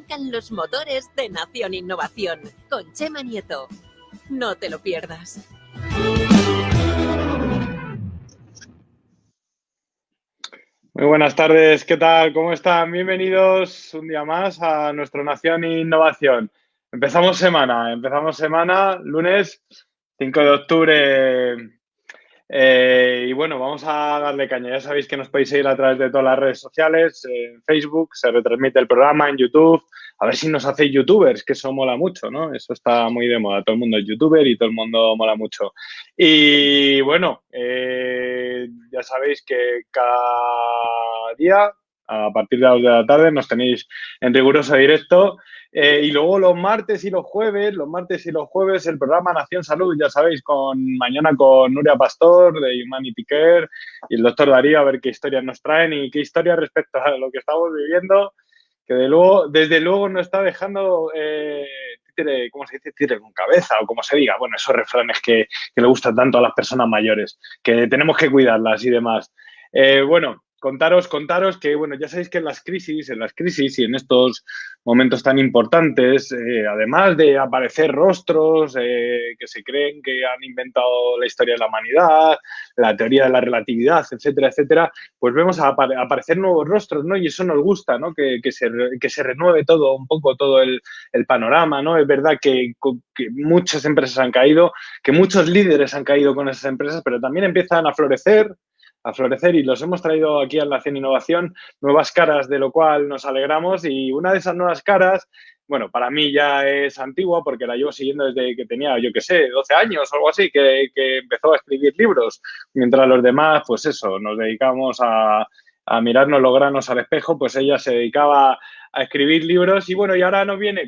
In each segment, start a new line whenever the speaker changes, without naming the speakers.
arrancan los motores de Nación Innovación con Chema Nieto. No te lo pierdas.
Muy buenas tardes, ¿qué tal? ¿Cómo están? Bienvenidos un día más a nuestro Nación Innovación. Empezamos semana, lunes 5 de octubre. Y bueno, vamos a darle caña. Ya sabéis que nos podéis seguir a través de todas las redes sociales, en Facebook, se retransmite el programa en YouTube. A ver si nos hacéis youtubers, que eso mola mucho, ¿no? Eso está muy de moda. Todo el mundo es youtuber y todo el mundo mola mucho. Y bueno, ya sabéis que cada día, a partir de las 2 de la tarde, nos tenéis en riguroso directo. Y luego los martes y los jueves, el programa Nación Salud, ya sabéis, mañana con Nuria Pastor de Humanity Care y el doctor Darío, a ver qué historias nos traen y qué historias respecto a lo que estamos viviendo, que desde luego no está dejando títere, ¿cómo se dice? Títere con cabeza o como se diga. Bueno, esos refranes que le gustan tanto a las personas mayores, que tenemos que cuidarlas y demás. Bueno, contaros que, bueno, ya sabéis que en las crisis y en estos momentos tan importantes, además de aparecer rostros que se creen que han inventado la historia de la humanidad, la teoría de la relatividad, etcétera, etcétera, pues vemos aparecer nuevos rostros, ¿no? Y eso nos gusta, ¿no? Que se renueve todo, un poco todo el panorama, ¿no? Es verdad que muchas empresas han caído, que muchos líderes han caído con esas empresas, pero también empiezan a florecer y los hemos traído aquí a Nación Innovación, nuevas caras, de lo cual nos alegramos, y una de esas nuevas caras, bueno, para mí ya es antigua porque la llevo siguiendo desde que tenía, yo qué sé, 12 años o algo así, que empezó a escribir libros, mientras los demás, pues eso, nos dedicamos a mirarnos los granos al espejo, pues ella se dedicaba a escribir libros y bueno, y ahora nos viene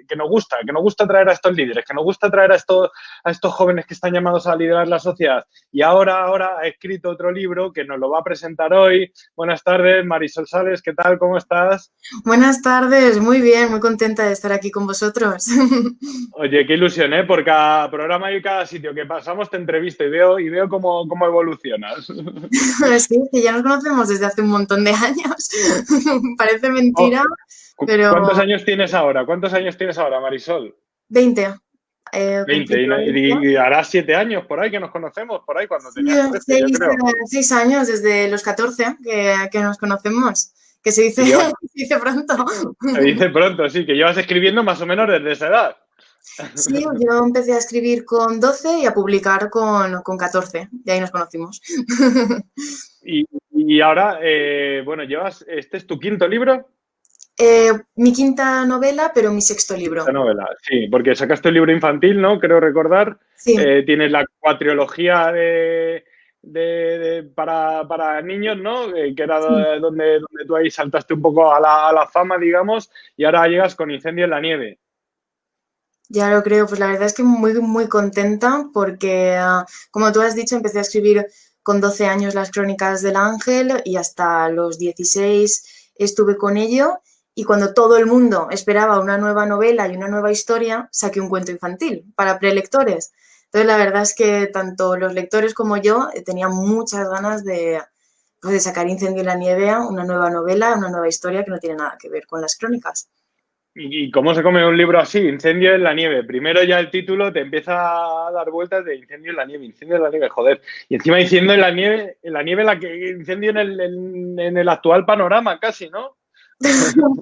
que nos gusta traer a estos líderes, que nos gusta traer a estos jóvenes que están llamados a liderar la sociedad. Y ahora ha escrito otro libro que nos lo va a presentar hoy. Buenas tardes, Marisol Sales, ¿qué tal? ¿Cómo estás?
Buenas tardes, muy bien, muy contenta de estar aquí con vosotros.
Oye, qué ilusión, ¿eh? Por cada programa y cada sitio que pasamos te entrevisto y veo cómo evolucionas.
Sí, que ya nos conocemos desde hace un montón de años. Parece mentira, pero...
¿Cuántos años tienes ahora? Marisol?
20.
20, y hará 7 años por ahí que nos conocemos, por ahí cuando tenías 13, yo creo.
6 años, desde los 14 que nos conocemos, que se dice, se dice pronto.
Se dice pronto, sí, que llevas escribiendo más o menos desde esa edad.
Sí, yo empecé a escribir con 12 y a publicar con 14, y ahí nos conocimos.
Y ahora, bueno, ¿este es tu quinto libro?
Mi quinta novela, pero mi sexto libro.
Quinta novela, sí, porque sacaste el libro infantil, ¿no? Creo recordar.
Sí.
Tienes la cuatrilogía para niños, ¿no? Que era
Sí.
donde tú ahí saltaste un poco a la fama, digamos, y ahora llegas con Incendio en la nieve.
Ya lo creo, pues la verdad es que muy, muy contenta porque, como tú has dicho, empecé a escribir con 12 años las Crónicas del Ángel y hasta los 16 estuve con ello, y cuando todo el mundo esperaba una nueva novela y una nueva historia, saqué un cuento infantil para prelectores. Entonces la verdad es que tanto los lectores como yo tenían muchas ganas pues, de sacar Incendio en la nieve, una nueva novela, una nueva historia que no tiene nada que ver con las crónicas.
¿Y cómo se come un libro así? Incendio en la nieve. Primero ya el título te empieza a dar vueltas de incendio en la nieve, joder. Y encima diciendo en la nieve la que incendio en el actual panorama casi, ¿no?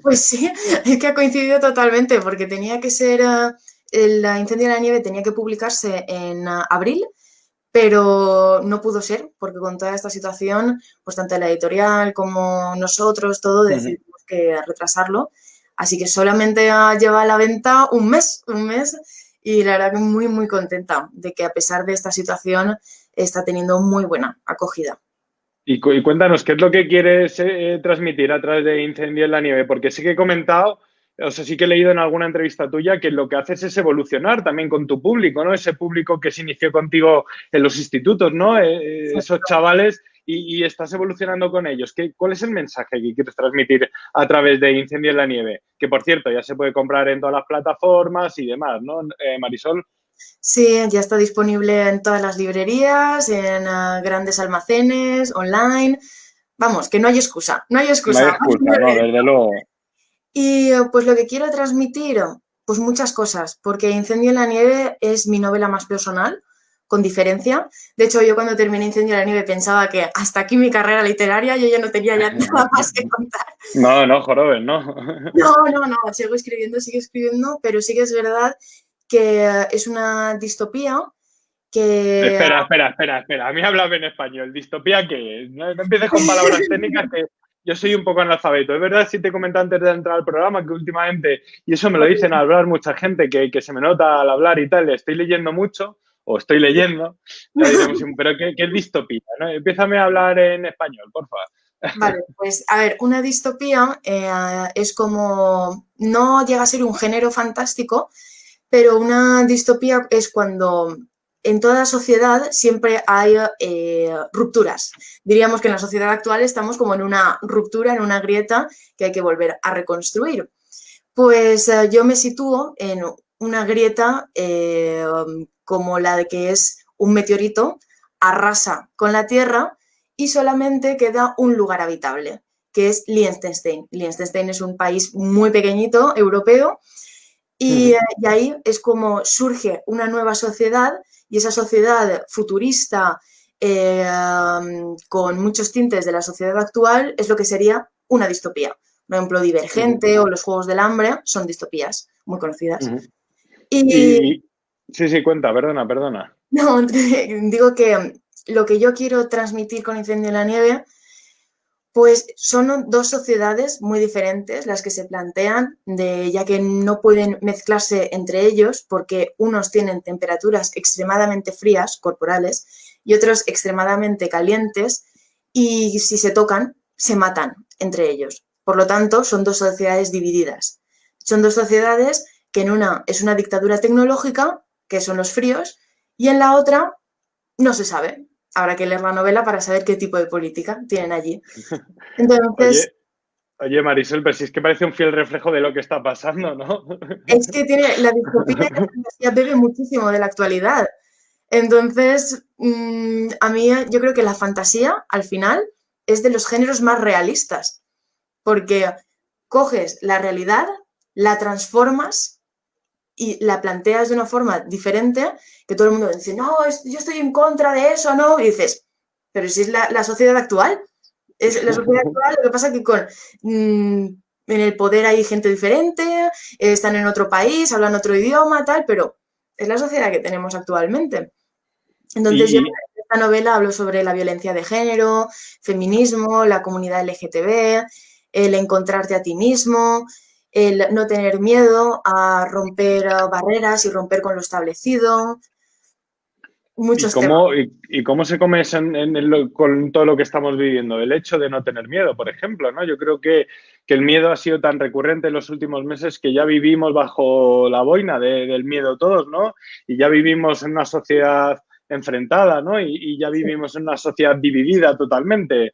Pues sí, es que ha coincidido totalmente, porque tenía que ser, el Incendio en la nieve tenía que publicarse en abril, pero no pudo ser, porque con toda esta situación, pues tanto la editorial como nosotros, todo decidimos que retrasarlo. Así que solamente lleva a la venta un mes, y la verdad que muy, muy contenta de que a pesar de esta situación está teniendo muy buena acogida.
Y cuéntanos, ¿qué es lo que quieres transmitir a través de Incendio en la nieve? Porque sí que he comentado, o sea, sí que he leído en alguna entrevista tuya que lo que haces es evolucionar también con tu público, ¿no? Ese público que se inició contigo en los institutos, ¿no? Esos chavales, y estás evolucionando con ellos. ¿Cuál es el mensaje que quieres transmitir a través de Incendio en la nieve? Que, por cierto, ya se puede comprar en todas las plataformas y demás, ¿no, Marisol?
Sí, ya está disponible en todas las librerías, en grandes almacenes, online. Vamos, que no hay excusa, no hay excusa.
No hay excusa, no, desde luego.
Y pues lo que quiero transmitir, pues muchas cosas, porque Incendio en la nieve es mi novela más personal, con diferencia. De hecho, yo cuando terminé Incendio en la nieve pensaba que hasta aquí mi carrera literaria, yo ya no tenía ya nada más que contar.
No, no, jorobes, no.
No, sigo escribiendo, pero sí que es verdad que es una distopía que...
Espera. A mí háblame en español. ¿Distopía qué es? No, no empieces con palabras técnicas que yo soy un poco analfabeto. Es verdad, sí te comenté antes de entrar al programa que últimamente, y eso me lo dicen al hablar mucha gente, que se me nota al hablar y tal, estoy leyendo mucho, o estoy leyendo, ya diremos, pero ¿qué es distopía? ¿No? Empiézame a hablar en español, por favor.
Vale, pues a ver, una distopía es como, no llega a ser un género fantástico, pero una distopía es cuando en toda sociedad siempre hay rupturas. Diríamos que en la sociedad actual estamos como en una ruptura, en una grieta que hay que volver a reconstruir. Pues yo me sitúo en una grieta como la de que es un meteorito, arrasa con la Tierra y solamente queda un lugar habitable, que es Liechtenstein. Liechtenstein es un país muy pequeñito, europeo, y ahí es como surge una nueva sociedad y esa sociedad futurista con muchos tintes de la sociedad actual es lo que sería una distopía. Por ejemplo, Divergente o los Juegos del Hambre son distopías muy conocidas. Y
Sí, cuenta, perdona.
no, digo que lo que yo quiero transmitir con Incendio en la Nieve, pues son dos sociedades muy diferentes las que se plantean, ya que no pueden mezclarse entre ellos porque unos tienen temperaturas extremadamente frías, corporales, y otros extremadamente calientes, y si se tocan, se matan entre ellos. Por lo tanto, son dos sociedades divididas. Son dos sociedades que en una es una dictadura tecnológica, que son los fríos, y en la otra no se sabe. Habrá que leer la novela para saber qué tipo de política tienen allí. Entonces,
Oye, Marisol, pero si es que parece un fiel reflejo de lo que está pasando, ¿no?
es que tiene la distopía y la fantasía bebe muchísimo de la actualidad. Entonces, a mí yo creo que la fantasía, al final, es de los géneros más realistas, porque coges la realidad, la transformas y la planteas de una forma diferente, que todo el mundo dice, no, yo estoy en contra de eso, ¿no? Y dices, pero si es la sociedad actual, es la sociedad actual, lo que pasa que en el poder hay gente diferente, están en otro país, hablan otro idioma, tal, pero es la sociedad que tenemos actualmente. Entonces yo en esta novela hablo sobre la violencia de género, feminismo, la comunidad LGTB, el encontrarte a ti mismo, el no tener miedo a romper barreras y romper con lo establecido, muchos temas.
¿Y cómo se come eso con todo lo que estamos viviendo? El hecho de no tener miedo, por ejemplo, ¿no? Yo creo que el miedo ha sido tan recurrente en los últimos meses que ya vivimos bajo la boina del miedo todos, ¿no? Y ya vivimos en una sociedad enfrentada, ¿no? Y ya vivimos en una sociedad dividida totalmente.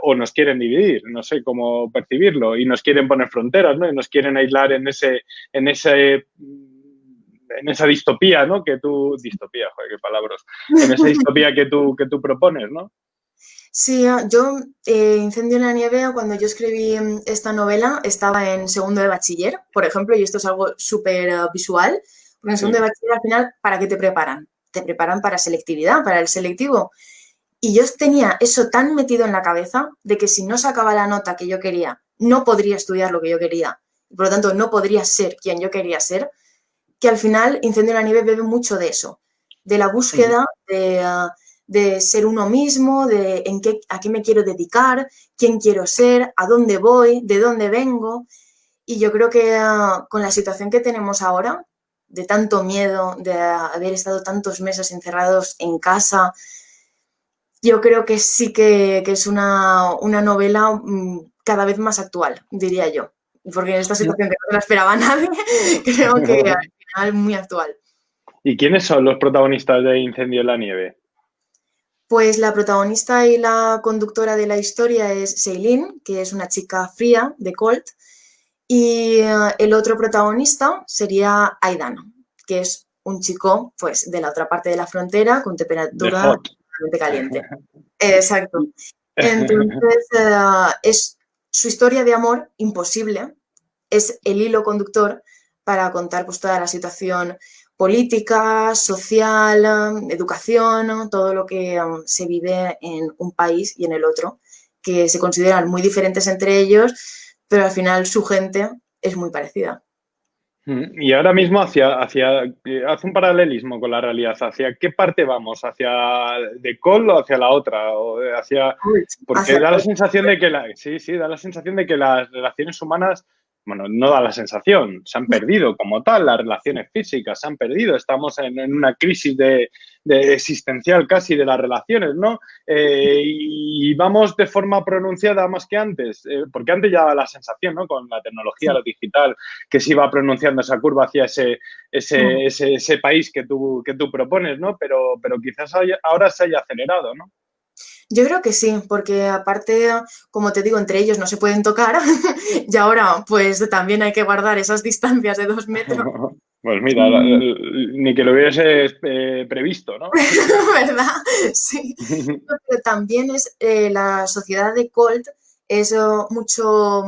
O nos quieren dividir, no sé cómo percibirlo, y nos quieren poner fronteras, ¿no? Y nos quieren aislar en esa distopía, ¿no? Distopía, joder, qué palabras. En esa distopía que tú propones, ¿no?
Sí, yo, Incendio en la Nieve, cuando yo escribí esta novela, estaba en segundo de bachiller, por ejemplo, y esto es algo súper visual, porque en segundo de bachiller al final, ¿para qué te preparan? Te preparan para selectividad, para el selectivo. Y yo tenía eso tan metido en la cabeza de que si no sacaba la nota que yo quería, no podría estudiar lo que yo quería, y por lo tanto no podría ser quien yo quería ser, que al final Incendio en la Nieve bebe mucho de eso, de la búsqueda de ser uno mismo, de a qué me quiero dedicar, quién quiero ser, a dónde voy, de dónde vengo. Y yo creo que con la situación que tenemos ahora, de tanto miedo, de haber estado tantos meses encerrados en casa, yo creo que sí que es una novela cada vez más actual, diría yo. Porque en esta situación que no se la esperaba nadie, creo que al final muy actual.
¿Y quiénes son los protagonistas de Incendio en la Nieve?
Pues la protagonista y la conductora de la historia es Shailene, que es una chica fría de Colt, y el otro protagonista sería Aidan, que es un chico pues de la otra parte de la frontera con temperatura caliente. Exacto. Entonces es su historia de amor imposible, es el hilo conductor para contar pues toda la situación política, social, educación, todo lo que se vive en un país y en el otro, que se consideran muy diferentes entre ellos, pero al final su gente es muy parecida.
Y ahora mismo hace un paralelismo con la realidad. ¿Hacia qué parte vamos? ¿Hacia de Col o hacia la otra? ¿O hacia... Porque da la sensación de que da la sensación de que las relaciones humanas, bueno, no da la sensación, se han perdido como tal, las relaciones físicas se han perdido. Estamos en una crisis de existencial casi de las relaciones, ¿no? Y vamos de forma pronunciada más que antes, porque antes ya daba la sensación, ¿no? Con la tecnología, lo digital, que se iba pronunciando esa curva hacia ese país que tú propones, ¿no? Pero quizás ahora se haya acelerado, ¿no?
Yo creo que sí, porque aparte, como te digo, entre ellos no se pueden tocar y ahora pues también hay que guardar esas distancias de 2 metros.
Pues mira, ni que lo hubiese previsto, ¿no?
¿Verdad? Sí. Pero también es la sociedad de Colt es mucho,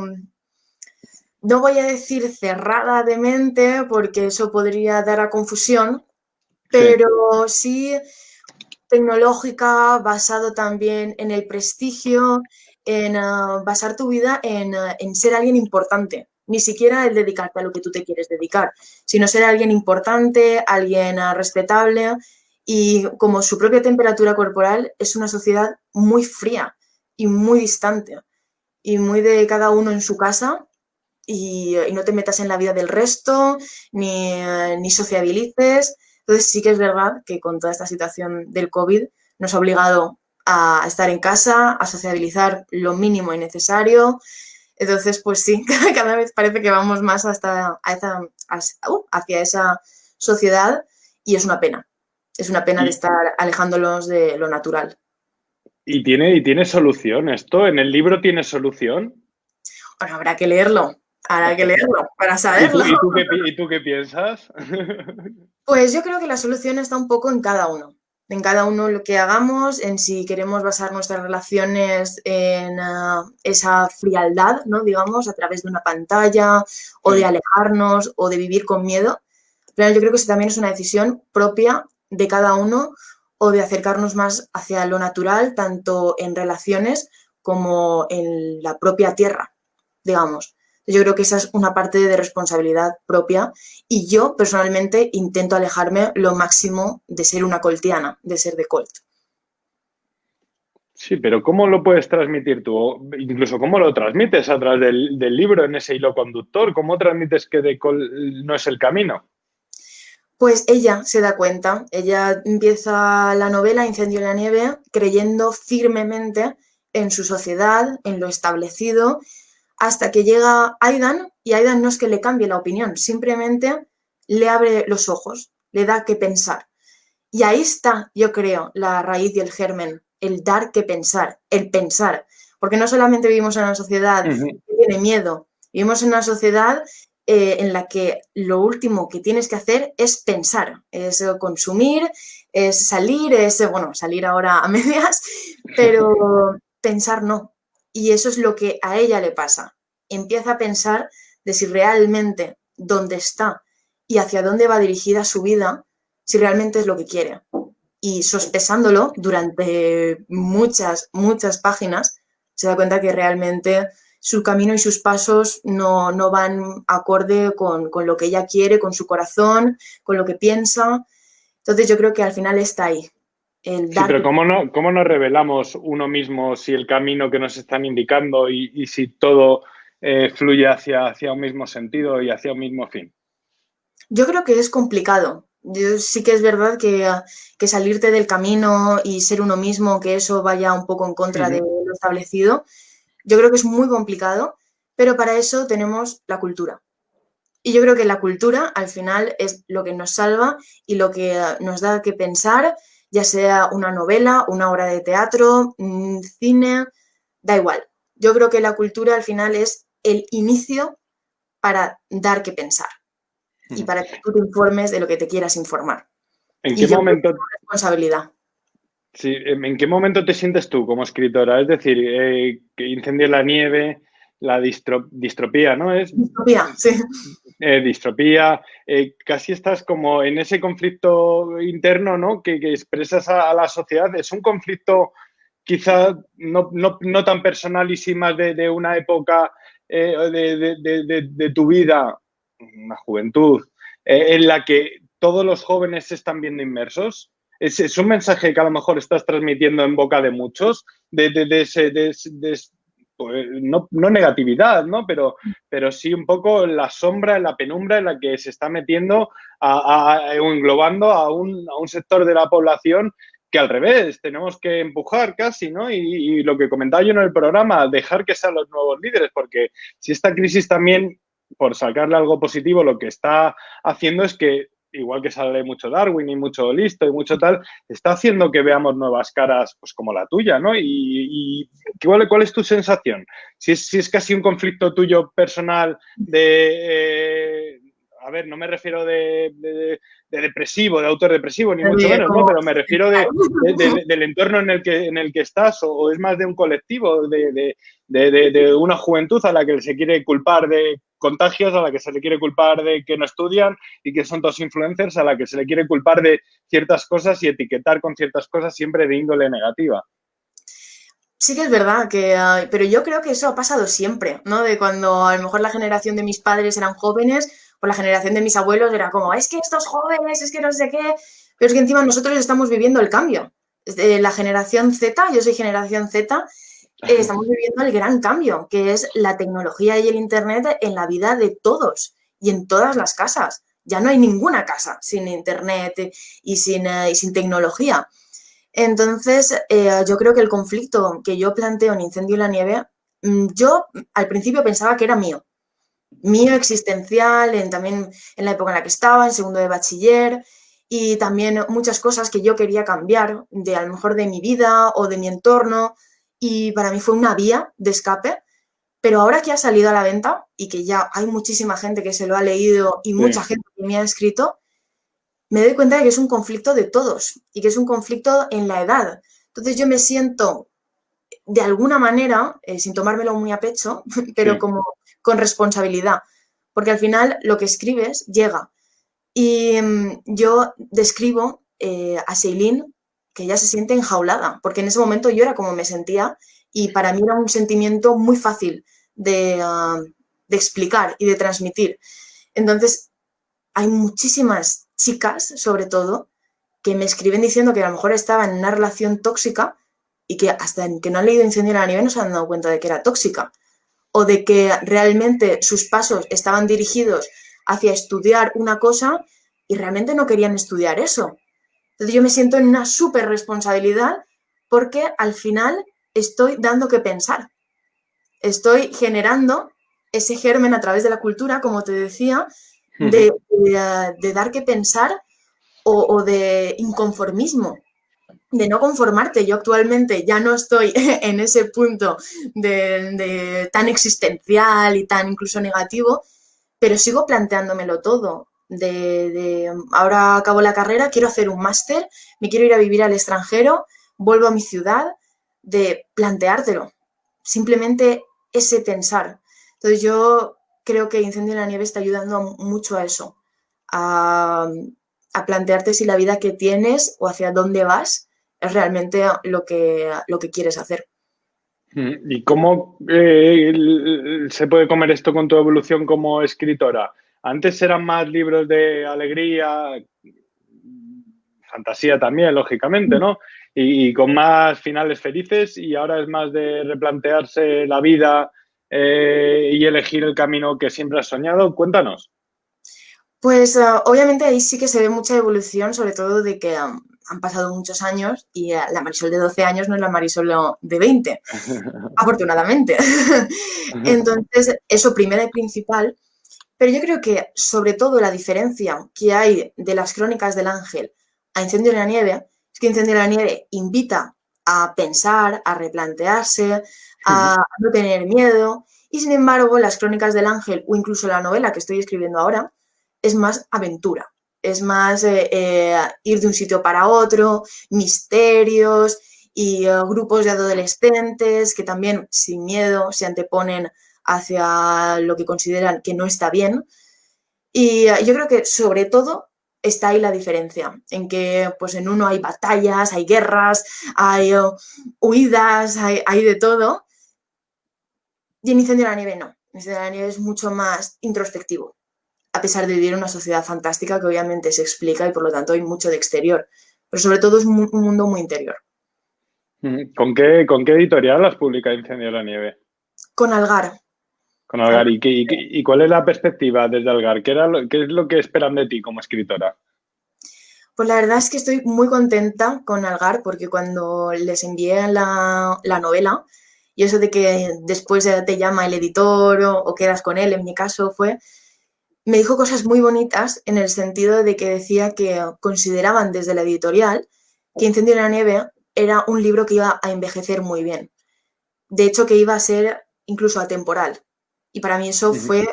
no voy a decir cerrada de mente, porque eso podría dar a confusión, pero sí tecnológica, basado también en el prestigio, en basar tu vida en ser alguien importante. Ni siquiera el dedicarte a lo que tú te quieres dedicar, sino ser alguien importante, alguien respetable. Y como su propia temperatura corporal es una sociedad muy fría y muy distante y muy de cada uno en su casa y no te metas en la vida del resto ni sociabilices. Entonces sí que es verdad que con toda esta situación del COVID nos ha obligado a estar en casa, a sociabilizar lo mínimo y necesario. Entonces, pues sí, cada vez parece que vamos más hacia esa sociedad y es una pena. Es una pena de estar alejándolos de lo natural.
¿Y tiene solución esto? ¿En el libro tiene solución?
Bueno, habrá que leerlo para saberlo.
¿Y tú qué piensas?
Pues yo creo que la solución está un poco en cada uno lo que hagamos, en si queremos basar nuestras relaciones en esa frialdad, ¿no? Digamos, a través de una pantalla o de alejarnos o de vivir con miedo. Pero yo creo que eso también es una decisión propia de cada uno o de acercarnos más hacia lo natural, tanto en relaciones como en la propia tierra, digamos. Yo creo que esa es una parte de responsabilidad propia y yo personalmente intento alejarme lo máximo de ser una coltiana, de ser de Colt.
Sí, pero ¿cómo lo puedes transmitir tú? O incluso, ¿cómo lo transmites a través del libro en ese hilo conductor? ¿Cómo transmites que de Colt no es el camino?
Pues ella se da cuenta, ella empieza la novela Incendio en la nieve creyendo firmemente en su sociedad, en lo establecido, hasta que llega Aidan y Aidan no es que le cambie la opinión, simplemente le abre los ojos, le da que pensar. Y ahí está, yo creo, la raíz y el germen, el dar que pensar, el pensar. Porque no solamente vivimos en una sociedad que tiene miedo, vivimos en una sociedad en la que lo último que tienes que hacer es pensar, es consumir, es salir, salir ahora a medias, pero pensar no. Y eso es lo que a ella le pasa. Empieza a pensar de si realmente dónde está y hacia dónde va dirigida su vida, si realmente es lo que quiere. Y sospesándolo durante muchas páginas, se da cuenta que realmente su camino y sus pasos no van acorde con lo que ella quiere, con su corazón, con lo que piensa. Entonces yo creo que al final está ahí.
Sí, pero ¿cómo no revelamos uno mismo si el camino que nos están indicando y si todo fluye hacia un mismo sentido y hacia un mismo fin?
Yo creo que es complicado. Yo sí que es verdad que salirte del camino y ser uno mismo, que eso vaya un poco en contra de lo establecido, yo creo que es muy complicado, pero para eso tenemos la cultura. Y yo creo que la cultura al final es lo que nos salva y lo que nos da que pensar, ya sea una novela, una obra de teatro, cine, da igual. Yo creo que la cultura al final es el inicio para dar que pensar y para que tú te informes de lo que te quieras informar.
¿En qué momento?
Responsabilidad.
Sí, ¿en qué momento te sientes tú como escritora? Es decir, que Incendio en la nieve la distropía, ¿no? Es
Distopía, sí.
distropía, casi estás como en ese conflicto interno, ¿no? Que expresas a la sociedad. Es un conflicto quizá no tan personal y sí más de una época de tu vida, una juventud, en la que todos los jóvenes se están viendo inmersos. Es un mensaje que a lo mejor estás transmitiendo en boca de muchos, pues, no negatividad, ¿no? Pero sí un poco la sombra, la penumbra en la que se está metiendo o englobando a un sector de la población que al revés, tenemos que empujar casi, ¿no? Y lo que comentaba yo en el programa, dejar que sean los nuevos líderes, porque si esta crisis también, por sacarle algo positivo, lo que está haciendo es que, igual que sale mucho Darwin y mucho listo y mucho tal, está haciendo que veamos nuevas caras, pues como la tuya, ¿no? Y ¿cuál es tu sensación? Si es casi un conflicto tuyo personal a ver, no me refiero de depresivo, de autor depresivo, ni mucho menos, ¿no? Pero me refiero del entorno en el que estás, o es más de un colectivo, de una juventud a la que se quiere culpar de contagios, a la que se le quiere culpar de que no estudian y que son todos influencers, a la que se le quiere culpar de ciertas cosas y etiquetar con ciertas cosas siempre de índole negativa.
Sí que es verdad pero yo creo que eso ha pasado siempre, ¿no? De cuando a lo mejor la generación de mis padres eran jóvenes, o la generación de mis abuelos era como, es que estos jóvenes, es que no sé qué, pero es que encima nosotros estamos viviendo el cambio. La generación Z, yo soy generación Z, estamos viviendo el gran cambio, que es la tecnología y el Internet en la vida de todos y en todas las casas. Ya no hay ninguna casa sin Internet y sin tecnología. Entonces, yo creo que el conflicto que yo planteo en Incendio en la Nieve, yo al principio pensaba que era mío existencial, también en la época en la que estaba, en segundo de bachiller, y también muchas cosas que yo quería cambiar, a lo mejor de mi vida o de mi entorno, y para mí fue una vía de escape, pero ahora que ha salido a la venta y que ya hay muchísima gente que se lo ha leído y mucha gente que me ha escrito, me doy cuenta de que es un conflicto de todos y que es un conflicto en la edad. Entonces yo me siento, de alguna manera, sin tomármelo muy a pecho, pero como con responsabilidad, porque al final lo que escribes llega. Y yo describo a Shailene que ella se siente enjaulada, porque en ese momento yo era como me sentía y para mí era un sentimiento muy fácil de explicar y de transmitir. Entonces, hay muchísimas chicas, sobre todo, que me escriben diciendo que a lo mejor estaban en una relación tóxica y que hasta que no han leído Incendio en la Nieve no se han dado cuenta de que era tóxica, o de que realmente sus pasos estaban dirigidos hacia estudiar una cosa y realmente no querían estudiar eso. Entonces yo me siento en una súper responsabilidad porque al final estoy dando que pensar. Estoy generando ese germen a través de la cultura, como te decía, de dar que pensar o de inconformismo, de no conformarte. Yo actualmente ya no estoy en ese punto de tan existencial y tan incluso negativo, pero sigo planteándomelo todo. Ahora acabo la carrera, quiero hacer un máster, me quiero ir a vivir al extranjero, vuelvo a mi ciudad, de planteártelo. Simplemente ese pensar. Entonces yo creo que Incendio en la Nieve está ayudando mucho a eso, a plantearte si la vida que tienes o hacia dónde vas es realmente lo que quieres hacer.
¿Y cómo se puede comer esto con tu evolución como escritora? Antes eran más libros de alegría, fantasía también, lógicamente, ¿no? Y con más finales felices, y ahora es más de replantearse la vida y elegir el camino que siempre has soñado. Cuéntanos.
Pues obviamente ahí sí que se ve mucha evolución, sobre todo de que han pasado muchos años y la Marisol de 12 años no es la Marisol de 20, afortunadamente. Entonces, eso primero y principal, pero yo creo que sobre todo la diferencia que hay de las Crónicas del Ángel a Incendio en la Nieve es que Incendio en la Nieve invita a pensar, a replantearse, a no tener miedo, y sin embargo las Crónicas del Ángel o incluso la novela que estoy escribiendo ahora es más aventura, es más ir de un sitio para otro, misterios y grupos de adolescentes que también sin miedo se anteponen hacia lo que consideran que no está bien. Y yo creo que sobre todo está ahí la diferencia, en que pues en uno hay batallas, hay guerras, hay huidas, hay de todo. Y en Incendio de la Nieve no. Incendio de la Nieve es mucho más introspectivo, a pesar de vivir en una sociedad fantástica que obviamente se explica y por lo tanto hay mucho de exterior. Pero sobre todo es un mundo muy interior.
¿Con qué editorial has publicado Incendio de la Nieve?
Con Algar.
Con Algar. ¿Y cuál es la perspectiva desde Algar? ¿Qué es lo que esperan de ti como escritora?
Pues la verdad es que estoy muy contenta con Algar porque cuando les envié la novela, y eso de que después te llama el editor o quedas con él, en mi caso me dijo cosas muy bonitas en el sentido de que decía que consideraban desde la editorial que Incendio en la Nieve era un libro que iba a envejecer muy bien. De hecho, que iba a ser incluso atemporal. Y para mí eso fue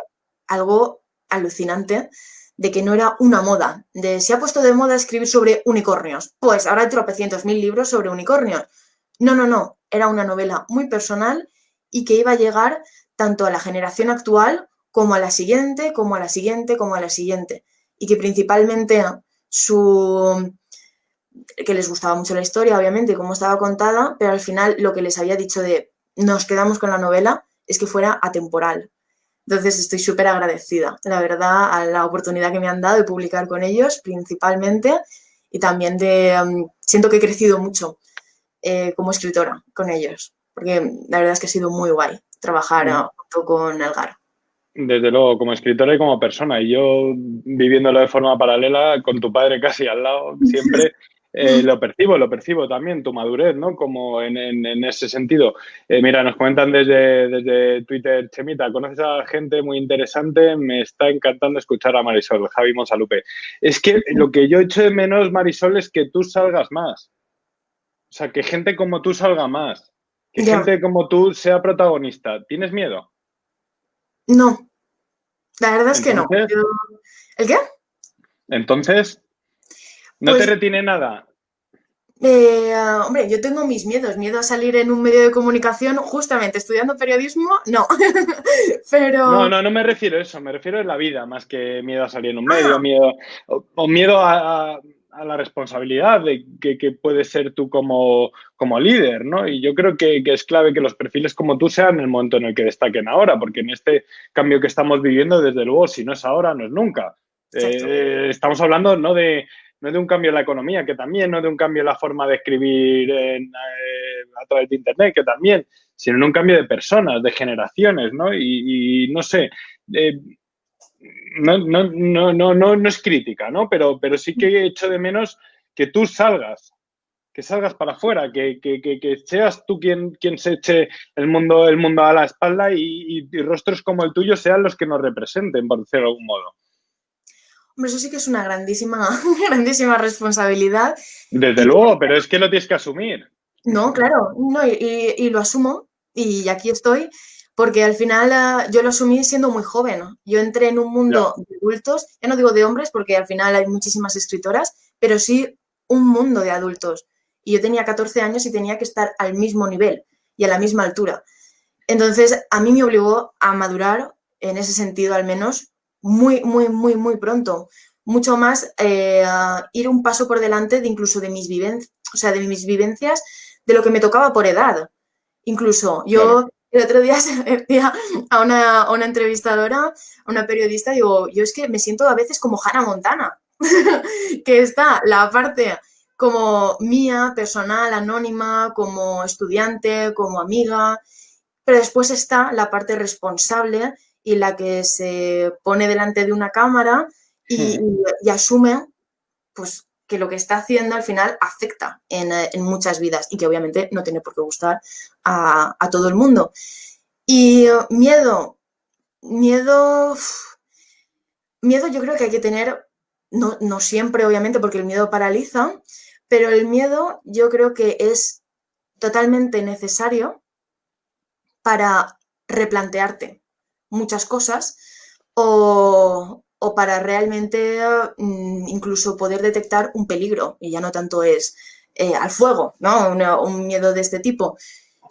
algo alucinante, de que no era una moda, de se ha puesto de moda escribir sobre unicornios, pues ahora hay tropecientos mil libros sobre unicornios. No, era una novela muy personal y que iba a llegar tanto a la generación actual como a la siguiente, como a la siguiente, como a la siguiente. Y que principalmente que les gustaba mucho la historia, obviamente, cómo estaba contada, pero al final lo que les había dicho de nos quedamos con la novela es que fuera atemporal. Entonces estoy súper agradecida, la verdad, a la oportunidad que me han dado de publicar con ellos, principalmente, y también siento que he crecido mucho como escritora con ellos, porque la verdad es que ha sido muy guay trabajar junto con Elgar.
Desde luego, como escritora y como persona, y yo viviéndolo de forma paralela, con tu padre casi al lado, siempre lo percibo también, tu madurez, ¿no? Como en ese sentido. Mira, nos comentan desde Twitter, Chemita, conoces a gente muy interesante, me está encantando escuchar a Marisol, Javi Monsalupe. Es que lo que yo echo de menos, Marisol, es que tú salgas más. O sea, que gente como tú salga más, que gente como tú sea protagonista. ¿Tienes miedo?
No, la verdad es que no. ¿El qué?
Entonces, ¿no
pues,
te retiene nada?
Hombre, yo tengo mis miedos. Miedo a salir en un medio de comunicación, justamente estudiando periodismo, no. Pero...
No me refiero a eso, me refiero a la vida, más que miedo a salir en un medio, miedo o miedo a la responsabilidad de que puedes ser tú como líder, ¿no? Y yo creo que es clave que los perfiles como tú sean el momento en el que destaquen ahora, porque en este cambio que estamos viviendo, desde luego, si no es ahora, no es nunca. Estamos hablando no de un cambio en la economía, que también, no de un cambio en la forma de escribir a través de Internet, que también, sino en un cambio de personas, de generaciones, ¿no? Y no sé, no es crítica, ¿no? Pero sí que echo de menos que tú salgas para afuera, que seas tú quien se eche el mundo a la espalda y rostros como el tuyo sean los que nos representen, por decirlo de algún modo.
Hombre, eso sí que es una grandísima, grandísima responsabilidad.
Desde luego, pero es que lo tienes que asumir.
No, claro, no, y lo asumo y aquí estoy porque al final yo lo asumí siendo muy joven. Yo entré en un mundo de adultos, ya no digo de hombres porque al final hay muchísimas escritoras, pero sí un mundo de adultos. Y yo tenía 14 años y tenía que estar al mismo nivel y a la misma altura. Entonces, a mí me obligó a madurar, en ese sentido al menos, muy pronto. Mucho más a ir un paso por delante de incluso de mis vivencias, de lo que me tocaba por edad. Incluso yo el otro día se me decía a una entrevistadora, a una periodista, digo, yo es que me siento a veces como Hannah Montana, que está la parte como mía, personal, anónima, como estudiante, como amiga, pero después está la parte responsable y la que se pone delante de una cámara y asume pues que lo que está haciendo al final afecta en muchas vidas y que obviamente no tiene por qué gustar a todo el mundo. Y miedo yo creo que hay que tener, no siempre obviamente porque el miedo paraliza, pero el miedo yo creo que es totalmente necesario para replantearte muchas cosas o para realmente incluso poder detectar un peligro, y ya no tanto es al fuego, ¿no? Un miedo de este tipo,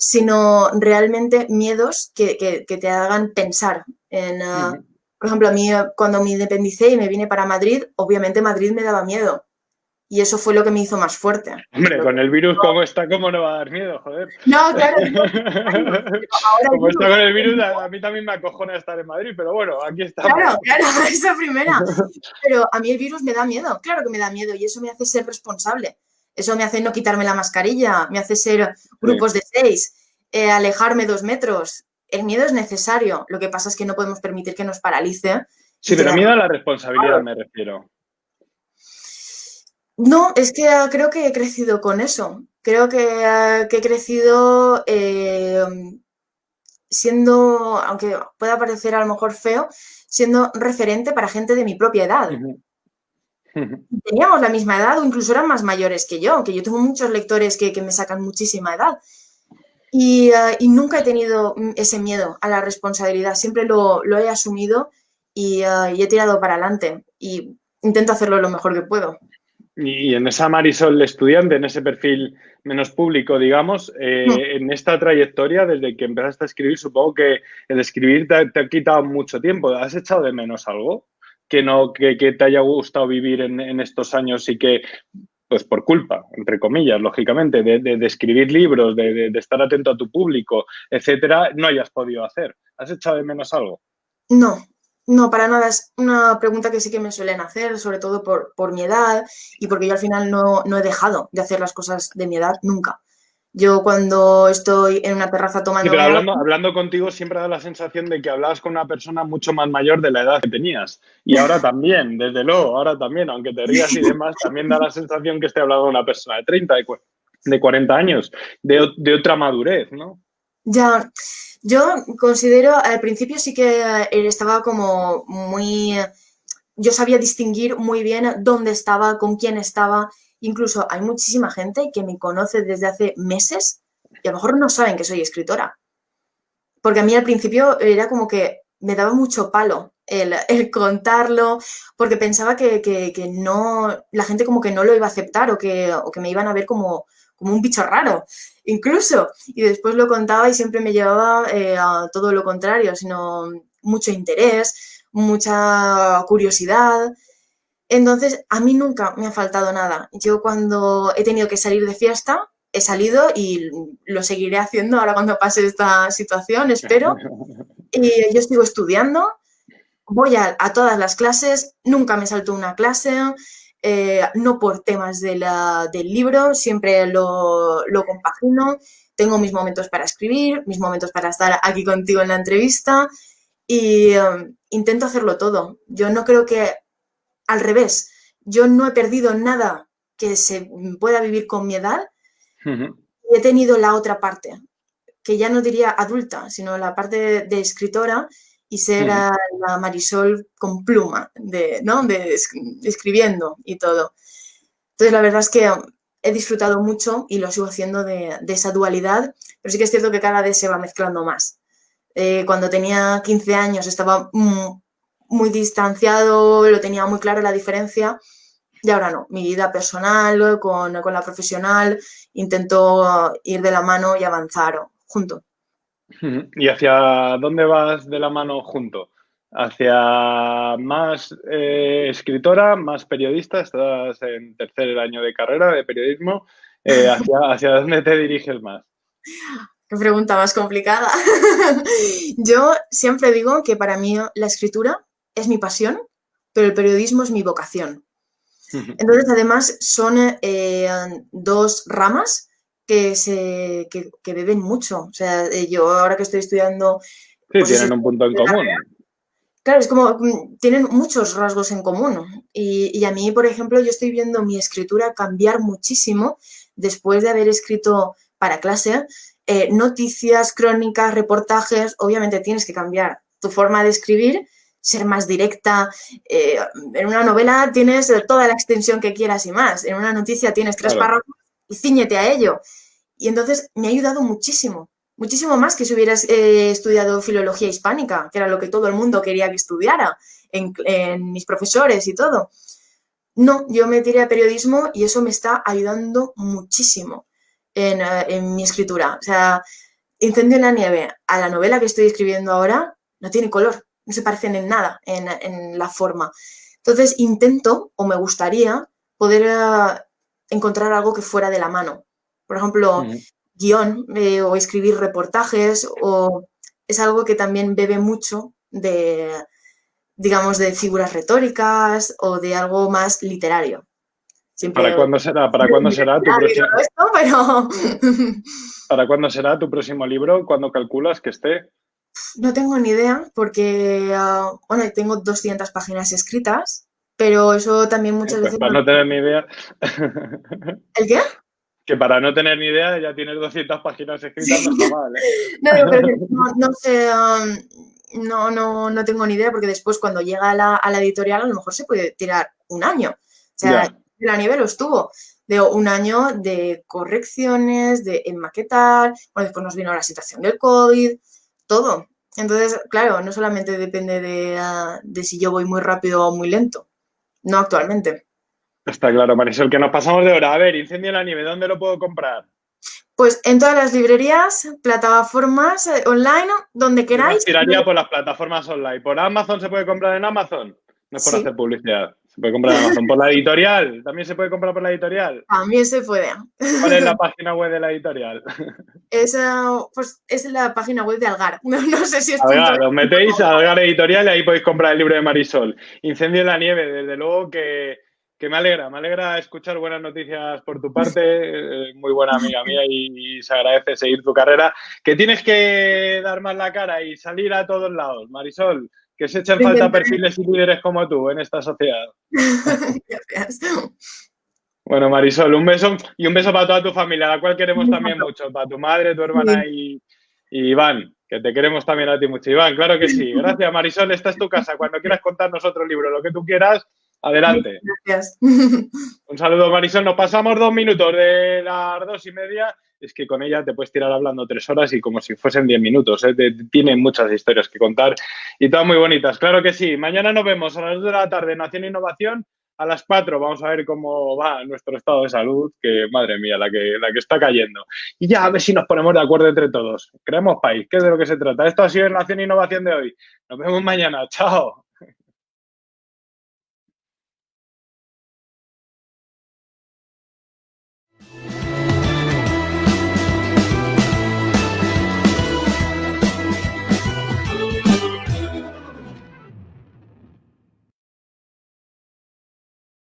sino realmente miedos que te hagan pensar. Por ejemplo, a mí cuando me independicé y me vine para Madrid, obviamente Madrid me daba miedo. Y eso fue lo que me hizo más fuerte.
Hombre, con el virus como está, ¿cómo no va a dar miedo? Joder.
No, claro.
Como está con el virus, a mí también me acojona estar en Madrid, pero bueno, aquí estamos.
Claro, esa primera. Pero a mí el virus me da miedo, claro que me da miedo, y eso me hace ser responsable. Eso me hace no quitarme la mascarilla, me hace ser grupos de 6, alejarme 2 metros. El miedo es necesario, lo que pasa es que no podemos permitir que nos paralice.
Sí, pero miedo a la responsabilidad me refiero.
No, es que creo que he crecido con eso. Creo que he crecido siendo, aunque pueda parecer a lo mejor feo, siendo referente para gente de mi propia edad. Teníamos la misma edad o incluso eran más mayores que yo tengo muchos lectores que me sacan muchísima edad. Y nunca he tenido ese miedo a la responsabilidad, siempre lo he asumido y he tirado para adelante y intento hacerlo lo mejor que puedo.
Y en esa Marisol estudiante, en ese perfil menos público, digamos, en esta trayectoria, desde que empezaste a escribir, supongo que el escribir te ha quitado mucho tiempo. ¿Has echado de menos algo que te haya gustado vivir en estos años y que, pues por culpa, entre comillas, lógicamente, de escribir libros, de estar atento a tu público, etcétera, no hayas podido hacer? ¿Has echado de menos algo?
No, para nada. Es una pregunta que sí que me suelen hacer, sobre todo por mi edad y porque yo al final no he dejado de hacer las cosas de mi edad nunca. Yo cuando estoy en una terraza tomando...
Sí, pero hablando contigo siempre da la sensación de que hablabas con una persona mucho más mayor de la edad que tenías. Y ahora también, desde luego, ahora también, aunque te rías y demás, también da la sensación que estoy hablando de una persona de 30, de 40 años, de otra madurez, ¿no?
Ya, yo considero, al principio sí que estaba como muy... Yo sabía distinguir muy bien dónde estaba, con quién estaba. Incluso hay muchísima gente que me conoce desde hace meses y a lo mejor no saben que soy escritora. Porque a mí al principio era como que me daba mucho palo el contarlo, porque pensaba que no, la gente como que no lo iba a aceptar o que me iban a ver como un bicho raro, incluso. Y después lo contaba y siempre me llevaba a todo lo contrario, sino mucho interés, mucha curiosidad. Entonces, a mí nunca me ha faltado nada. Yo cuando he tenido que salir de fiesta, he salido y lo seguiré haciendo ahora cuando pase esta situación, espero. Y yo sigo estudiando, voy a todas las clases, nunca me salto una clase, no por temas del libro, siempre lo compagino. Tengo mis momentos para escribir, mis momentos para estar aquí contigo en la entrevista y intento hacerlo todo. Yo no creo que, al revés, yo no he perdido nada que se pueda vivir con mi edad. Y he tenido la otra parte, que ya no diría adulta, sino la parte de escritora y ser la Marisol con pluma, ¿no? Escribiendo y todo. Entonces, la verdad es que he disfrutado mucho y lo sigo haciendo de esa dualidad, pero sí que es cierto que cada vez se va mezclando más. Cuando tenía 15 años estaba muy distanciado, lo tenía muy claro la diferencia. Y ahora no, mi vida personal con la profesional, intento ir de la mano y avanzar junto.
¿Y hacia dónde vas de la mano junto? ¿Hacia más escritora, más periodista? Estás en tercer año de carrera de periodismo. ¿Hacia dónde te diriges más?
Qué pregunta más complicada. Yo siempre digo que para mí la escritura es mi pasión, pero el periodismo es mi vocación. Entonces, además, son dos ramas que beben mucho. O sea, yo ahora que estoy estudiando...
Sí, pues tienen un punto en común.
Claro, es como, tienen muchos rasgos en común. Y a mí, por ejemplo, yo estoy viendo mi escritura cambiar muchísimo después de haber escrito para clase noticias, crónicas, reportajes. Obviamente tienes que cambiar tu forma de escribir, ser más directa. En una novela tienes toda la extensión que quieras y más. En una noticia tienes 3 párrafos y cíñete a ello. Y entonces me ha ayudado muchísimo. Muchísimo más que si hubieras estudiado filología hispánica, que era lo que todo el mundo quería que estudiara, en mis profesores y todo. No, yo me tiré a periodismo y eso me está ayudando muchísimo en mi escritura. O sea, Incendio en la nieve a la novela que estoy escribiendo ahora no tiene color, no se parecen en nada en la forma. Entonces intento, o me gustaría, poder encontrar algo que fuera de la mano. Por ejemplo, guión o escribir reportajes, o es algo que también bebe mucho de, digamos, de figuras retóricas o de algo más literario. Siempre,
¿Para cuándo será? ¿Para cuándo será tu próximo?
Esto, pero...
¿Para cuándo será tu próximo libro? ¿Cuándo calculas que esté?
No tengo ni idea porque, bueno, tengo 200 páginas escritas, pero eso también muchas
Pues
veces...
para no tener ni idea.
¿El qué?
Que para no tener ni idea ya tienes 200 páginas escritas, sí. No está mal, ¿eh?
No, pero no sé, no tengo ni idea porque después cuando llega a la editorial a lo mejor se puede tirar un año. O sea, la nieve lo estuvo. De un año de correcciones, de maquetar, bueno, después nos vino la situación del COVID, todo. Entonces, claro, no solamente depende de si yo voy muy rápido o muy lento, no actualmente.
Está claro, Marisol, que nos pasamos de hora. A ver, Incendio en la nieve, ¿dónde lo puedo comprar?
Pues en todas las librerías, plataformas online, donde queráis.
Yo tiraría por las plataformas online. ¿Por Amazon se puede comprar en Amazon? No es por hacer publicidad. Se puede comprar en Amazon. ¿Por la editorial? ¿También se puede comprar por la editorial?
También se puede.
¿Cuál es la página web de la editorial?
Pues es la página web de Algar. No sé si es
Algar, os metéis a Algar Editorial y ahí podéis comprar el libro de Marisol. Incendio en la nieve, desde luego que me alegra escuchar buenas noticias por tu parte, muy buena amiga mía y se agradece seguir tu carrera. Que tienes que dar más la cara y salir a todos lados, Marisol, que se echen falta perfiles y líderes como tú en esta sociedad.
Gracias.
Bueno, Marisol, un beso y un beso para toda tu familia, a la cual queremos también mucho, para tu madre, tu hermana y Iván, que te queremos también a ti mucho. Iván, claro que sí. Gracias, Marisol, esta es tu casa. Cuando quieras contarnos otro libro, lo que tú quieras, adelante.
Gracias.
Un saludo, Marisol. Nos pasamos 2 minutos de las 2:30. Es que con ella te puedes tirar hablando 3 horas y como si fuesen 10 minutos. Tiene muchas historias que contar y todas muy bonitas. Claro que sí. Mañana nos vemos a las 2 de la tarde en Nación e Innovación. A las 4 vamos a ver cómo va nuestro estado de salud, que madre mía, la que está cayendo. Y ya a ver si nos ponemos de acuerdo entre todos. Creemos país, que es de lo que se trata. Esto ha sido Nación e Innovación de hoy. Nos vemos mañana. Chao.